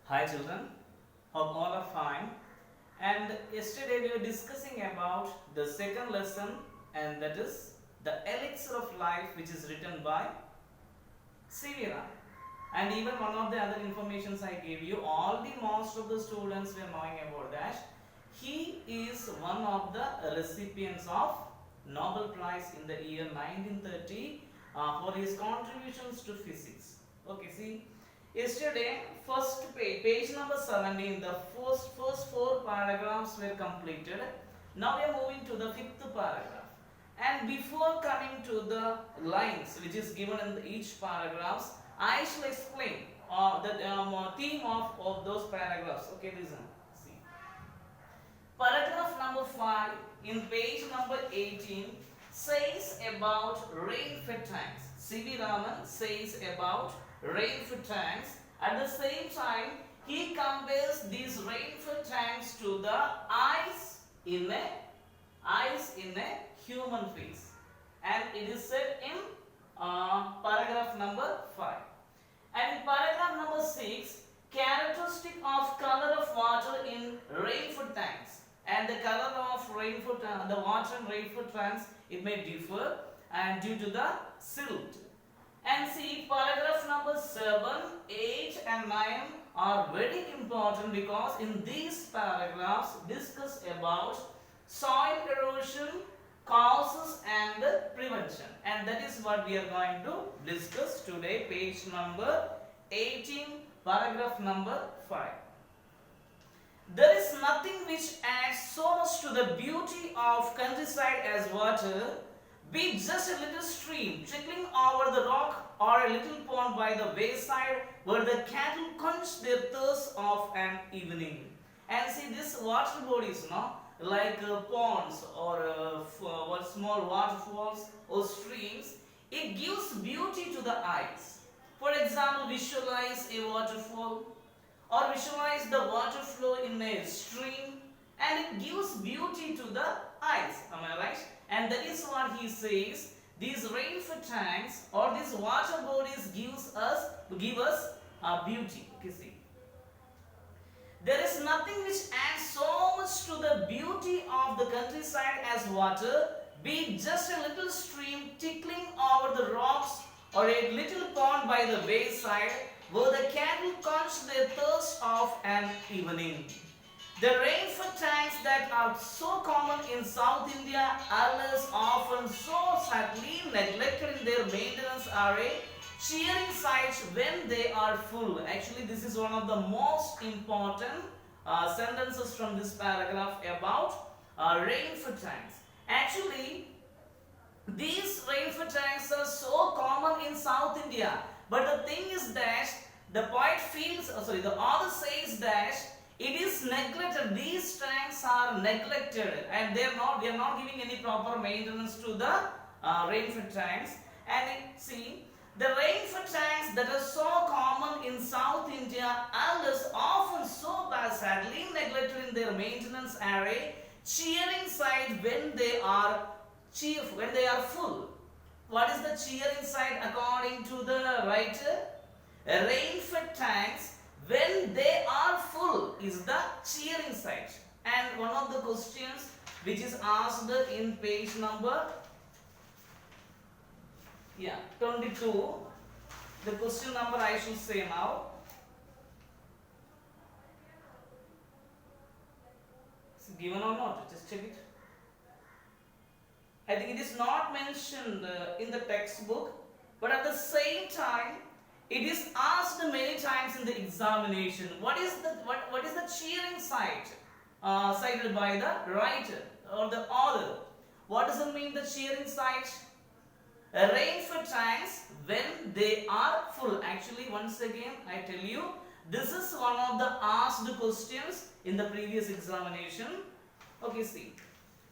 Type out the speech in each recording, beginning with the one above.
Hi children, hope all are fine. And yesterday we were discussing about the second lesson, and that is the elixir of life, which is written by C.V. Raman. And even one of the other informations I gave you, all the most of the students were knowing about that. He is one of the recipients of Nobel Prize in the year 1930 for his contributions to physics. Okay, see, yesterday first page number 17, the first four paragraphs were completed. Now we are moving to the fifth paragraph. And before coming to the lines which is given in each paragraphs, I shall explain the theme of those paragraphs. Okay, listen. See. Paragraph number 5 in page number 18 says about rain-fed tanks. C.V. Raman says about rain-fed tanks. At the same time, he compares these rain-fed tanks to the eyes in a human face, and it is said in paragraph number 5. And in paragraph number 6, characteristic of color of water in rainfed tanks. And the color of the water in rainfed tanks, it may differ and due to the silt. And see, paragraph number 7, 8 and 9 are very important because in these paragraphs discuss about soil erosion, causes and prevention, and that is what we are going to discuss today. Page number 18, paragraph number 5. There is nothing which adds so much to the beauty of countryside as water, be just a little stream trickling over the rock or a little pond by the wayside where the cattle quench their thirst of an evening. And see, this water bodies, like ponds or what small waterfalls or streams, it gives beauty to the eyes. For example, visualize a waterfall or visualize the water flow in a stream, and it gives beauty to the eyes. Am I right? And that is what he says. These rainfed tanks or these water bodies give us beauty. Okay, see. There is nothing which adds so much to the beauty of the countryside as water, be it just a little stream tickling over the rocks or a little pond by the wayside where the cattle quench their thirst of an evening. The rainfed tanks that are so common in South India are less often so sadly neglected in their maintenance are a cheering sight when they are full. Actually, this is one of the most important sentences from this paragraph about rainfed tanks. Actually, these rainfed tanks are so common in South India, but the thing is that the author says that it is neglected. These tanks are neglected, and we are not giving any proper maintenance to the rainfed tanks. And see, the rainfed tanks that are so common in South India are less often so sadly neglected in their maintenance array, cheering sight when they are full. What is the cheering sight according to the writer? Rain-fed tanks when they are full is the cheering sight. And one of the questions which is asked in page number 22, the question number I should say now. Is it given or not? Just check it. I think it is not mentioned in the textbook, but at the same time, it is asked many times in the examination. What is the cheering sight cited by the writer or the author? What does it mean, the cheering sight? Rainfed tanks when they are full. Actually, once again, I tell you, this is one of the asked questions in the previous examination. Okay, see.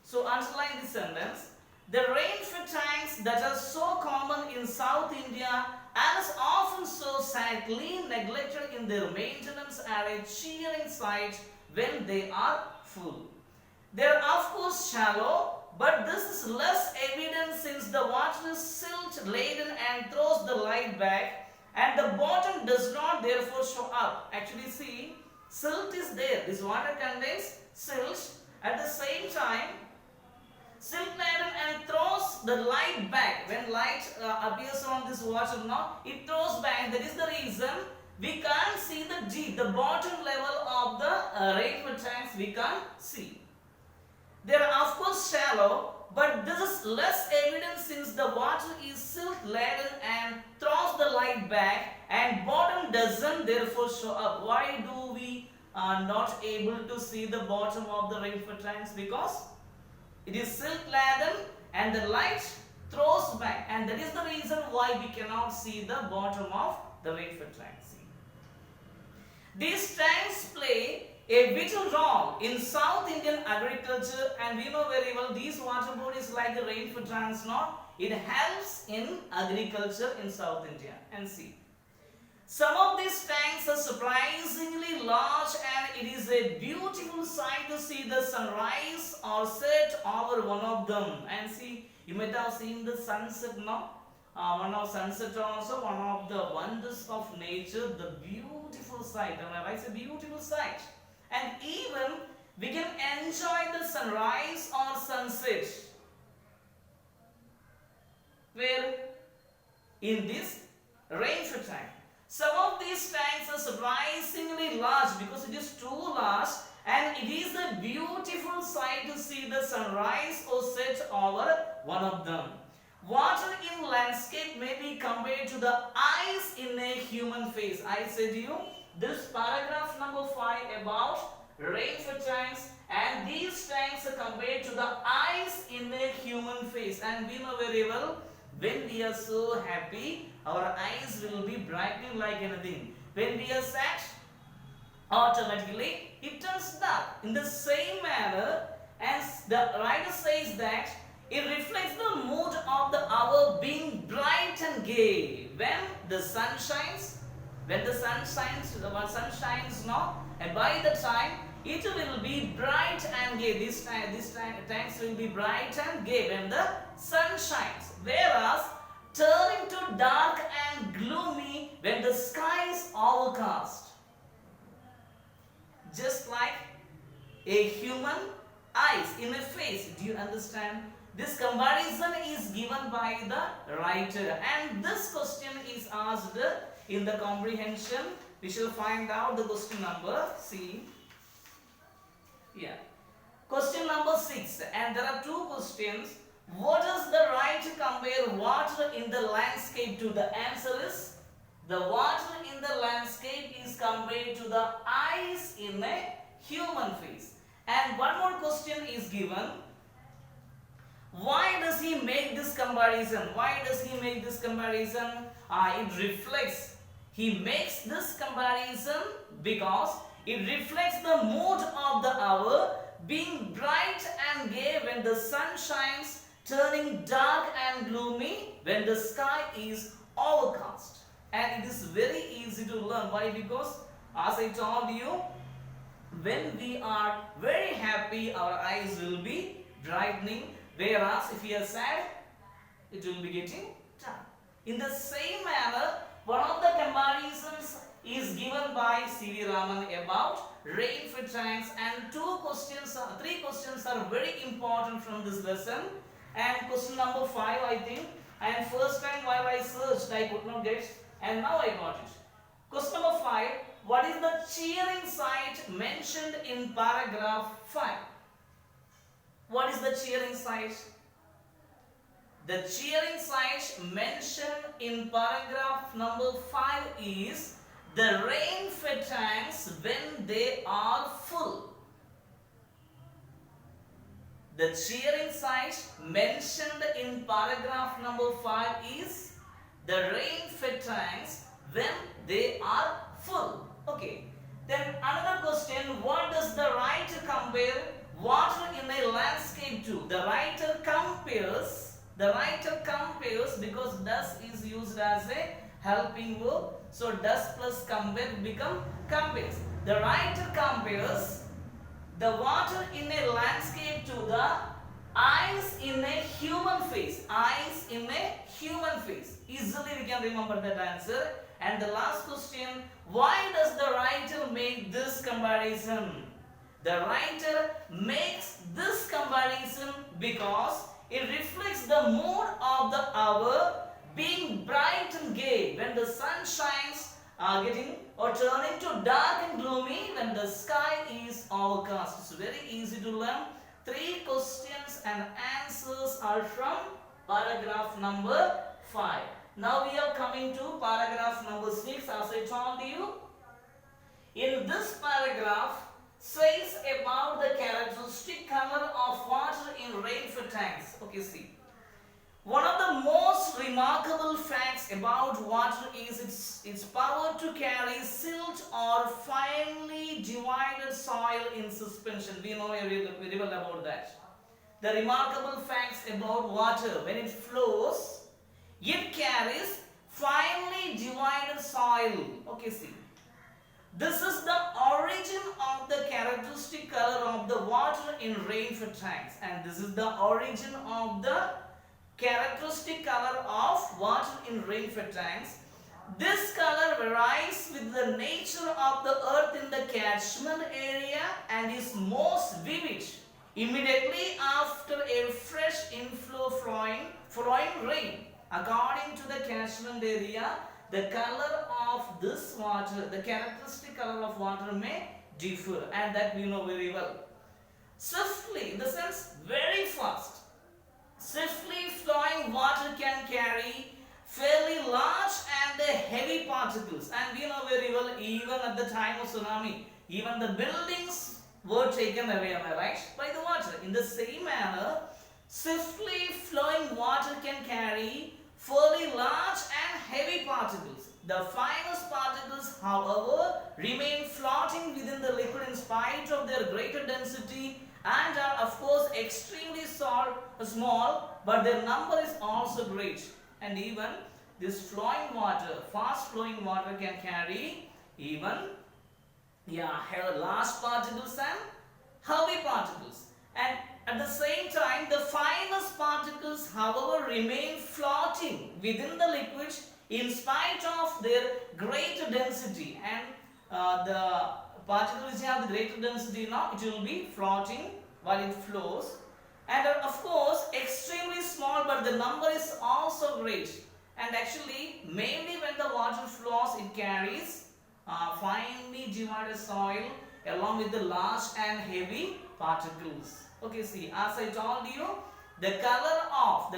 So, underline this sentence. The rainfed tanks that are so common in South India and is often so sadly neglected in their maintenance are a cheering sight when they are full. They are of course shallow, but this is less evident since the water is silt laden and throws the light back and the bottom does not therefore show up. Actually, see, silt is there. This water contains silt. At the same time, silt laden and throws the light back. When light appears on this water now, it throws back. That is the reason we can't see the G, the bottom level of the rainfall tanks we can't see. They are of course shallow, but this is less evident since the water is silt laden and throws the light back, and bottom doesn't therefore show up. Why do we not able to see the bottom of the rainfall tanks? Because it is silt laden and the light throws back, and that is the reason why we cannot see the bottom of the rainfall tanks. These tanks play a vital role in South Indian agriculture, and we know very well these water bodies like the rainfall tanks, it helps in agriculture in South India. And see, some of these tanks are surprisingly large, and it is a beautiful sight to see the sunrise or set over one of them. And see, you might have seen the sunset now. One of sunset also one of the wonders of nature, the beautiful sight. It's a beautiful sight, and even we can enjoy the sunrise or sunset where in this rainfall tank. Some of these tanks are surprisingly large because it is too large, and it is a beautiful sight to see the sunrise or set over one of them. Water in landscape may be compared to the eyes in a human face. I said you this paragraph number 5 about rainfall tanks, and these tanks are compared to the eyes in a human face. And we know very well, when we are so happy, our eyes will be brightening like anything. When we are sad, automatically it turns dark. In the same manner, as the writer says that it reflects the mood of the hour being bright and gay. When the sun shines, now, and by the time it will be bright and gay. This tanks will be bright and gay when the sun shines. Whereas turning to dark and gloomy when the sky is overcast. Just like a human eyes in a face. Do you understand? This comparison is given by the writer, and this question is asked in the comprehension. We shall find out the question number. See, yeah, question number 6, and there are two questions. What does the writer compare water in the landscape to? The answer is the water in the landscape is compared to the eyes in a human face. And one more question is given. Why does he make this comparison? Why does he make this comparison? It reflects. He makes this comparison because it reflects the mood of the hour being bright and gay when the sun shines, turning dark and gloomy when the sky is overcast. And it is very easy to learn. Why? Because as I told you, when we are very happy, our eyes will be brightening. Whereas if we are sad, it will be getting dark. In the same manner, one of the comparisons is given by C.V. Raman about rainfall tanks, and three questions are very important from this lesson. And question number 5, I think, and first time while I searched, I could not get, and now I got it. Question number 5, what is the cheering sight mentioned in paragraph 5? What is the cheering sight? The cheering sight mentioned in paragraph number 5 is the rainfall tanks when they are full. The cheering sight mentioned in paragraph number 5 is the rainfall tanks when they are full. Okay. Then another question, what does the writer compare water in a landscape to? The writer compares because does is used as a helping verb. So does plus compare become compares. The writer compares the water in a landscape to the eyes in a human face. Eyes in a human face. Easily we can remember that answer. And the last question, why does the writer make this comparison? The writer makes this comparison because it reflects the mood of the hour being bright and gay when the sun shines, getting or turning to dark and gloomy when the sky is overcast. It's very easy to learn. 3 questions and answers are from paragraph number 5. Now we are coming to paragraph number 6. As I told you, in this paragraph says about the characteristic color of water in rainfall tanks. Okay, see. One of the most remarkable facts about water is its power to carry silt or finely divided soil in suspension. We know very well about that. The remarkable facts about water, when it flows, it carries finely divided soil. Okay, see. This is the origin of the characteristic color of the water in rainfall tanks, and this is the origin of the characteristic color of water in rainfall tanks. This color varies with the nature of the earth in the catchment area and is most vivid immediately after a fresh inflow flowing rain. According to the catchment area, the color of this water, the characteristic color of water may differ, and that we know very well. Swiftly, in the sense very fast, swiftly flowing water can carry fairly large and heavy particles, and we know very well, even at the time of tsunami, even the buildings were taken away, am I right, by the water. In the same manner, swiftly flowing water can carry fairly large and heavy particles. The finest particles, however, remain floating within the liquid in spite of their greater density and are of course extremely small, but their number is also great. And even this flowing water, fast flowing water, can carry even large particles and heavy particles. And at the same time, the finest particles, however, remain floating within the liquid in spite of their greater density. And the particles which have the greater density now, it will be floating while it flows. And of course, extremely small, but the number is also great. And actually, mainly when the water flows, it carries finely divided soil along with the large and heavy particles. Okay, see, as I told you, the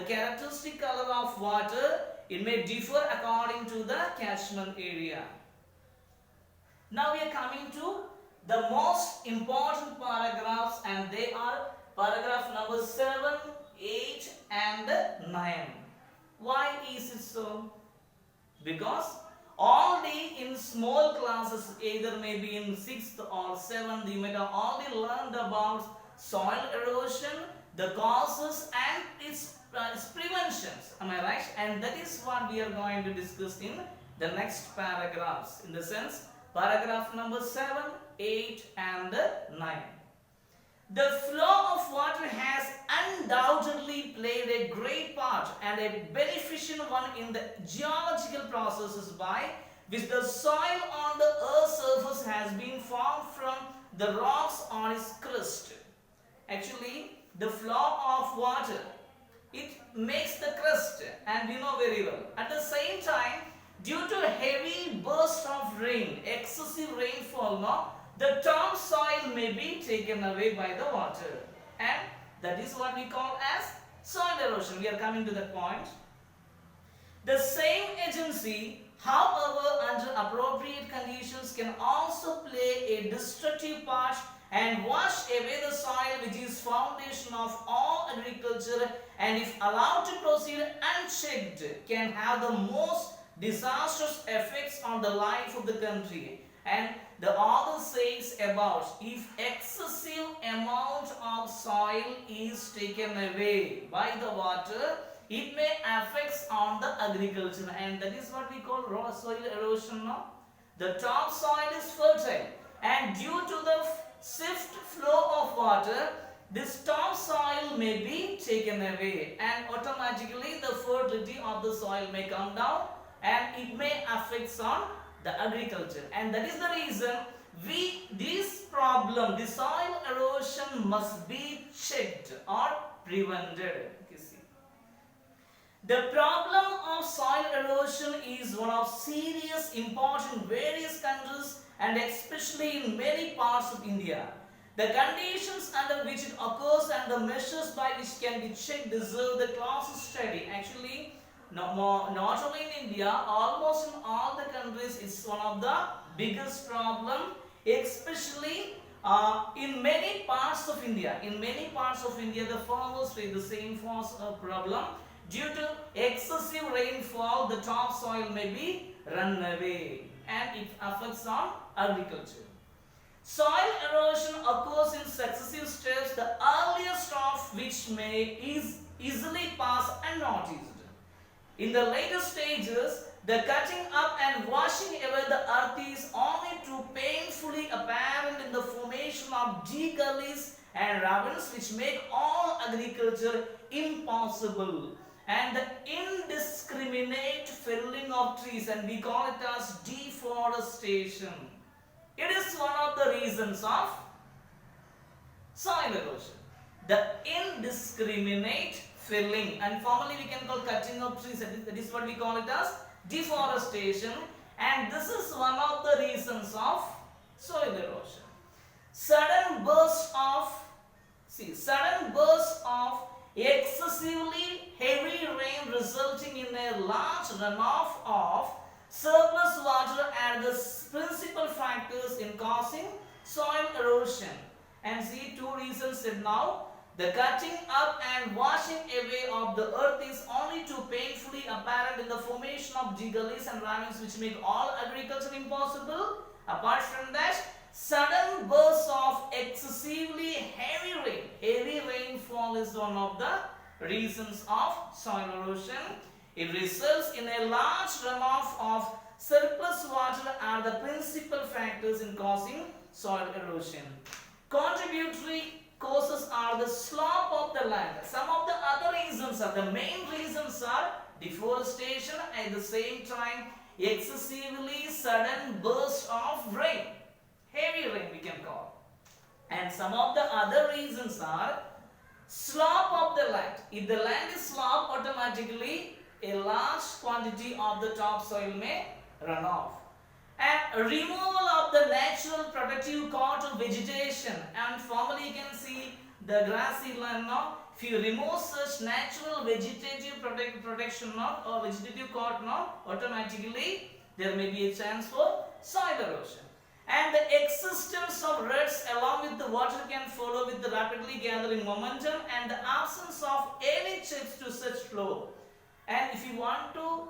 characteristic color of water, it may differ according to the catchment area. Now we are coming to the most important paragraphs, and they are paragraph number 7, 8 and 9. Why is it so? Because already in small classes, either maybe in 6th or 7th, you might have already learned about soil erosion, the causes and its preventions. Am I right? And that is what we are going to discuss in the next paragraphs. In the sense, paragraph number 7, 8 and 9. The flow of water has undoubtedly played a great part and a beneficial one in the geological processes by which the soil on the earth's surface has been formed from the rocks on its crust. Actually, the flow of water, it makes the crust, and we know very well. At the same time, due to heavy burst of rain, excessive rainfall, the topsoil may be taken away by the water, and that is what we call as soil erosion. We are coming to that point. The same agency, however, under appropriate conditions, can also play a destructive part and wash away the soil, which is foundation of all agriculture, and if allowed to proceed unchecked, can have the most disastrous effects on the life of the country. And the author says about if excessive amount of soil is taken away by the water, it may affect on the agriculture, and that is what we call raw soil erosion. The topsoil is fertile, and due to the swift flow of water, this topsoil may be taken away, and automatically the fertility of the soil may come down, and it may affect on the agriculture, and that is the reason this problem, the soil erosion, must be checked or prevented. You see, the problem of soil erosion is one of serious important in various countries and especially in many parts of India. The conditions under which it occurs and the measures by which can be checked deserve the close study. Actually, not only in India, almost in all the countries, it's one of the biggest problem, especially in many parts of India. In many parts of India, the farmers face the same problem. Due to excessive rainfall, the topsoil may be run away and it affects on agriculture. Soil erosion occurs in successive steps, the earliest of which is easily passed unnoticed. In the later stages, the cutting up and washing away the earth is only too painfully apparent in the formation of deep gullies and ravines which make all agriculture impossible, and the indiscriminate felling of trees, and we call it as deforestation. It is one of the reasons of soil erosion. The indiscriminate felling, and formally we can call cutting of trees, that is what we call it as deforestation, and this is one of the reasons of soil erosion. Sudden burst of excessively heavy rain resulting in a large runoff of surplus water are the principal factors in causing soil erosion. And see, two reasons said now. The cutting up and washing away of the earth is only too painfully apparent in the formation of gullies and ravines which make all agriculture impossible. Apart from that, sudden bursts of excessively heavy rain. Heavy rainfall is one of the reasons of soil erosion. It results in a large runoff of surplus water are the principal factors in causing soil erosion. Contributory causes are the slope of the land. Some of the other reasons are, the main reasons are deforestation, at the same time excessively sudden burst of rain. Heavy rain we can call. And some of the other reasons are slope of the land. If the land is sloped, automatically a large quantity of the topsoil may run off. And removal of the natural protective coat of vegetation, and formally you can see the grassy land now. If you remove such natural vegetative protection knot or vegetative coat knot, automatically there may be a chance for soil erosion. And the existence of ruts along with the water can follow with the rapidly gathering momentum and the absence of any checks to such flow. And if you want to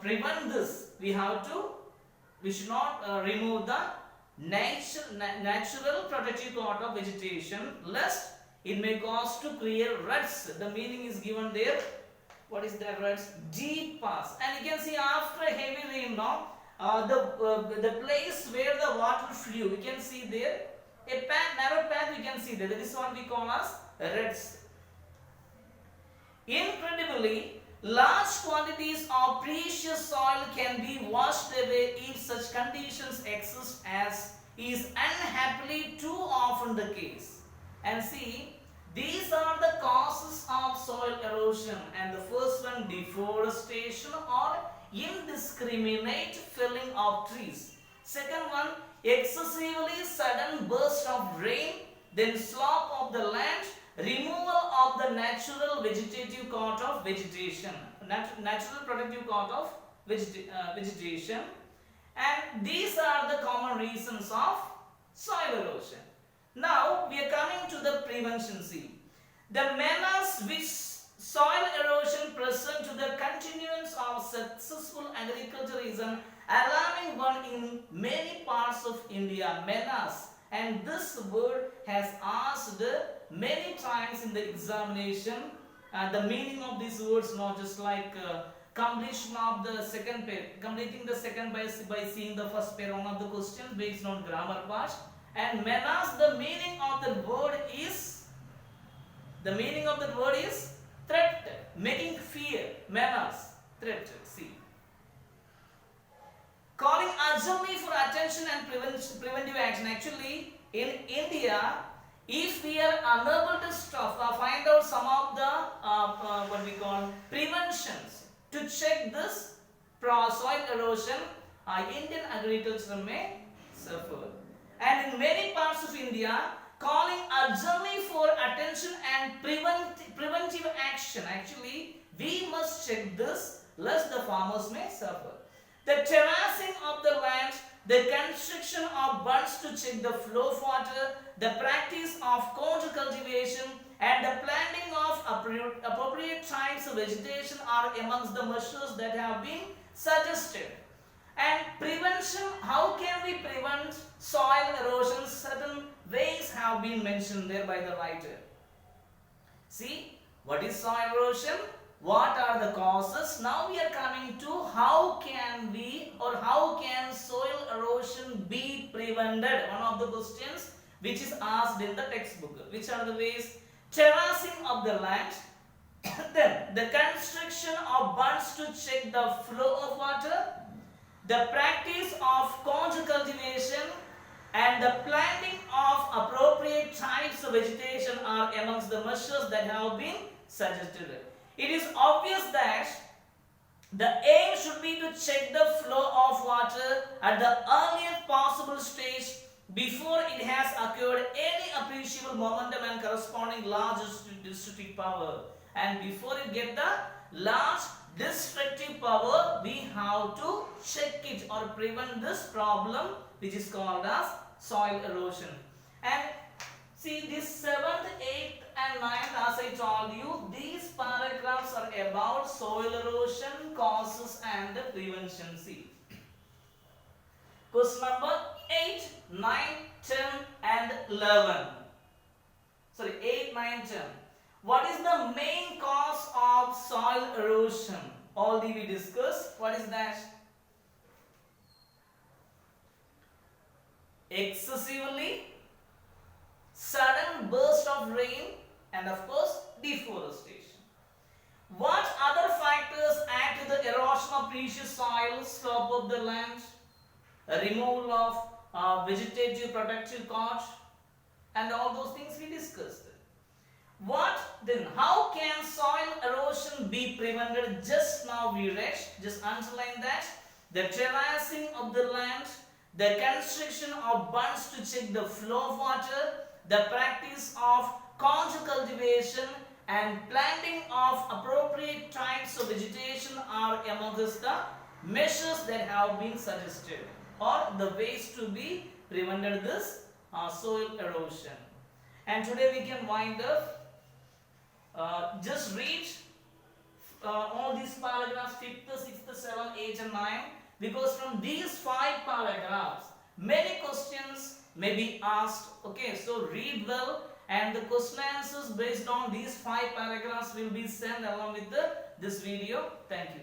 prevent this, we should not remove the natural protective coat of vegetation, lest it may cause to create ruts. The meaning is given there. What is that ruts? Deep paths. And you can see after heavy rain now, the place where the water flew, you can see there a path, narrow path you can see there. That is what we call as ruts. Incredibly, large quantities of precious soil can be washed away if such conditions exist, as is unhappily too often the case. And see, these are the causes of soil erosion. And the first one, deforestation or indiscriminate felling of trees. Second one, excessively sudden burst of rain. Then slope of the land, removal of the natural vegetative coat of vegetation, natural protective coat of vegetation, and these are the common reasons of soil erosion. Now we are coming to the prevention. See, the menace which soil erosion presents to the continuance of successful agriculture is an alarming one in many parts of India. Menace, and this word has asked many times in the examination. The meaning of these words, not just like completion of the second pair, completing the second by seeing the first pair, one of the questions based on grammar part. And menace, the meaning of the word is threat, making fear. Menace, threat. See, urgently for attention and preventive action. Actually, in India, if we are unable to find out some of the what we call preventions to check this soil erosion, Indian agriculture may suffer. And in many parts of India, calling urgently for attention and preventive action. Actually, we must check this lest the farmers may suffer. The terracing of the land, the construction of bunds to check the flow of water, the practice of contour cultivation, and the planting of appropriate types of vegetation are amongst the measures that have been suggested. And prevention, how can we prevent soil erosion? Certain ways have been mentioned there by the writer. See, what is soil erosion? What are the causes? Now we are coming to how can we or how can soil erosion be prevented? One of the questions which is asked in the textbook. Which are the ways? Terracing of the land, then the construction of bunds to check the flow of water, the practice of contour cultivation, and the planting of appropriate types of vegetation are amongst the measures that have been suggested. It is obvious that the aim should be to check the flow of water at the earliest possible stage before it has acquired any appreciable momentum and corresponding large destructive power. And before it get the large destructive power, we have to check it or prevent this problem which is called as soil erosion. And see, this 7th, 8th and 9th, as I told you, these paragraphs are about soil erosion, causes and the prevention. See, question number 8, 9, 10 and 11. Sorry, 8, 9, 10. What is the main cause of soil erosion? Already we discussed. What is that? Excessively sudden burst of rain and of course deforestation. What other factors add to the erosion of precious soil, slope of the land, removal of vegetative protective coat, and all those things we discussed. What then? How can soil erosion be prevented? Just now we read, just underline that. The terracing of the land, the construction of bunds to check the flow of water, the practice of contour cultivation, and planting of appropriate types of vegetation are amongst the measures that have been suggested or the ways to be prevented this soil erosion. And today we can wind up. Just read all these paragraphs 5th, 6th, 7th, 8th and 9, because from these 5 paragraphs many questions may be asked. Okay, so read well, and the question answers based on these 5 paragraphs will be sent along with this video. Thank you.